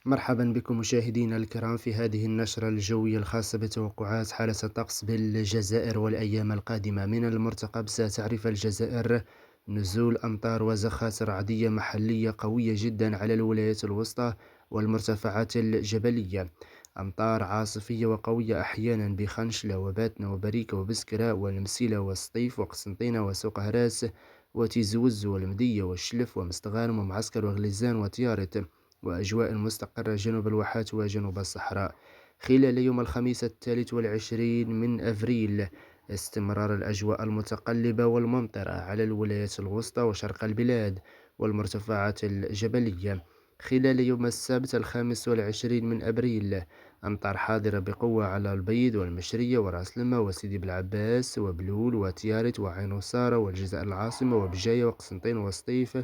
مرحبا بكم مشاهدينا الكرام في هذه النشرة الجوية الخاصة بتوقعات حالة الطقس بالجزائر والأيام القادمة. من المرتقب ستعرف الجزائر نزول أمطار وزخات رعدية محلية قوية جدا على الولايات الوسطى والمرتفعات الجبلية. أمطار عاصفية وقوية أحيانا بخنشلة وباتنا وبريكة وبسكرة والمسيلة وسطيف وقسنطينة وسوق هراس وتيز وزو والمدية والشلف ومستغانم ومعسكر وغليزان وتيارت. وأجواء مستقرة جنوب الواحات وجنوب الصحراء خلال يوم الخميس 23 من أفريل. استمرار الأجواء المتقلبة والممطرة على الولايات الوسطى وشرق البلاد والمرتفعات الجبلية. خلال يوم السبت 25 من أبريل أمطار حاضرة بقوة على البيض والمشرية وراس لمة وسيدي بلعباس وبلول وتيارت وعين وسارة والجزائر العاصمة وبجاية وقسنطين وسطيف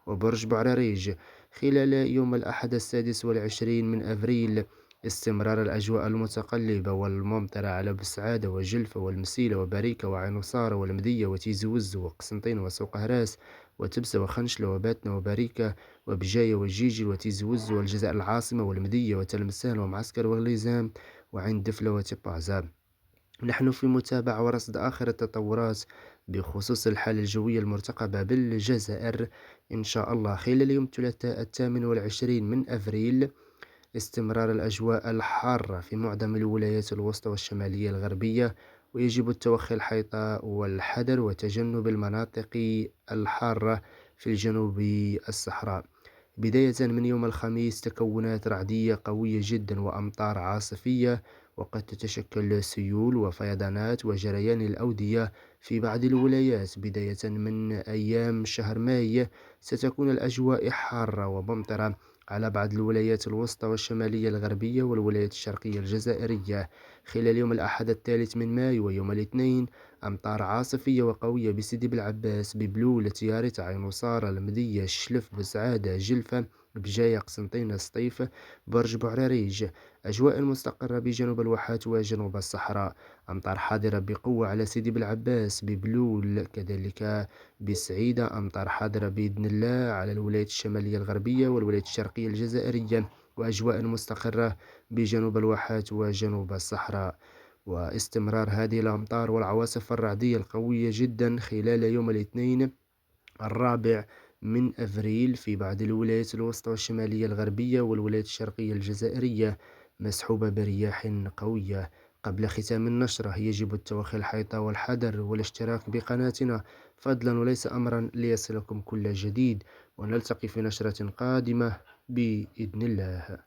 وبرج بعراريج. خلال يوم الأحد 26 من أفريل استمرار الأجواء المتقلبة والممطرة على بسعادة وجلفة والمسيلة وبريكة وعين وصارة والمدية وتيز وزو وقسنطين وسوق هراس وتبسة وخنشلة وباتنا وبريكة وبجاية وجيجي وتيز وزو والجزائر العاصمة والمدية وتلمسان ومعسكر وغليزان وعين دفلة وتبازا. نحن في متابعة ورصد آخر التطورات بخصوص الحالة الجوية المرتقبة بالجزائر إن شاء الله خلال يوم الثلاثاء 28 من أفريل. استمرار الأجواء الحارة في معظم الولايات الوسطى والشمالية الغربية، ويجب التوخي الحيطة والحذر وتجنب المناطق الحارة في الجنوب الصحراء. بداية من يوم الخميس تكونات رعدية قوية جدا وأمطار عاصفية، وقد تتشكل سيول وفيضانات وجريان الأودية في بعض الولايات. بداية من أيام شهر ماي ستكون الأجواء حارة وممطرة على بعض الولايات الوسطى والشمالية الغربية والولايات الشرقية الجزائرية. خلال يوم الأحد 3 من مايو ويوم الاثنين أمطار عاصفية وقوية بسيدي بالعباس ببلول تيارت عين وصارة المدية الشلف بسعادة جلفة بجاية قسنطينة سطيف برج بعراريج. أجواء مستقرة بجنوب الواحات وجنوب الصحراء. أمطار حاضرة بقوة على سيدي بالعباس ببلول كذلك بسعيدة. أمطار حاضرة بإذن الله على الولايات الشمالية الغربية والولايات الشرقية الجزائرية. وأجواء مستقرة بجنوب الواحات وجنوب الصحراء. واستمرار هذه الأمطار والعواصف الرعدية القوية جدا خلال يوم الاثنين 4 من أفريل في بعض الولايات الوسطى والشمالية الغربية والولايات الشرقية الجزائرية، مصحوبة برياح قوية. قبل ختام النشرة يجب التوخي الحيطة والحذر والاشتراك بقناتنا فضلا وليس أمرا ليصلكم كل جديد. ونلتقي في نشرة قادمة بإذن الله.